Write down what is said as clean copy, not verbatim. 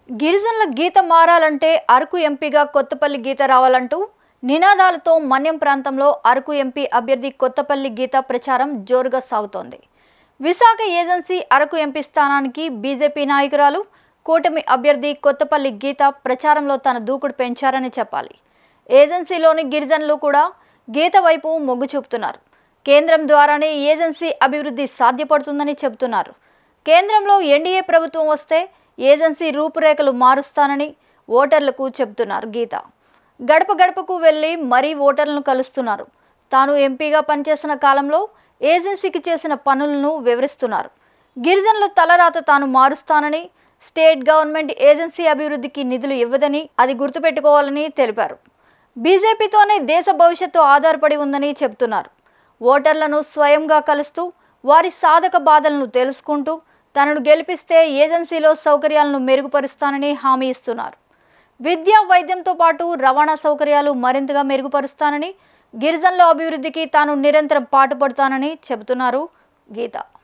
గిరిజనుల గీత మారాలంటే అరకు ఎంపీగా కొత్తపల్లి గీత రావాలంటూ నినాదాలతో మన్యం ప్రాంతంలో అరకు ఎంపీ అభ్యర్థి కొత్తపల్లి గీత ప్రచారం జోరుగా సాగుతోంది. విశాఖ ఏజెన్సీ అరకు ఎంపీ స్థానానికి బీజేపీ నాయకురాలు కూటమి అభ్యర్థి కొత్తపల్లి గీత ప్రచారంలో తన దూకుడు పెంచారని చెప్పాలి. ఏజెన్సీలోని గిరిజనులు కూడా గీత వైపు మొగ్గు చూపుతున్నారు. కేంద్రం ద్వారానే ఏజెన్సీ అభివృద్ధి సాధ్యపడుతుందని చెబుతున్నారు. కేంద్రంలో ఎన్డీఏ ప్రభుత్వం వస్తే ఏజెన్సీ రూపురేఖలు మారుస్తానని ఓటర్లకు చెబుతున్నారు గీత. గడప గడపకు వెళ్లి మరీ ఓటర్లను కలుస్తున్నారు. తాను ఎంపీగా పనిచేసిన కాలంలో ఏజెన్సీకి చేసిన పనులను వివరిస్తున్నారు. గిరిజనుల తలరాత తాను మారుస్తానని, స్టేట్ గవర్నమెంట్ ఏజెన్సీ అభివృద్ధికి నిధులు ఇవ్వదని, అది గుర్తుపెట్టుకోవాలని తెలిపారు. బీజేపీతోనే దేశ భవిష్యత్తు ఆధారపడి ఉందని చెబుతున్నారు. ఓటర్లను స్వయంగా కలుస్తూ వారి సాధక బాధలను తెలుసుకుంటూ తనను గెలిపిస్తే ఏజెన్సీలో సౌకర్యాలను మెరుగుపరుస్తానని హామీ ఇస్తున్నారు. విద్య, వైద్యంతో పాటు రవాణా సౌకర్యాలు మరింతగా మెరుగుపరుస్తానని, గిరిజనుల అభివృద్ధికి తాను నిరంతరం పాటుపడతానని చెబుతున్నారు గీత.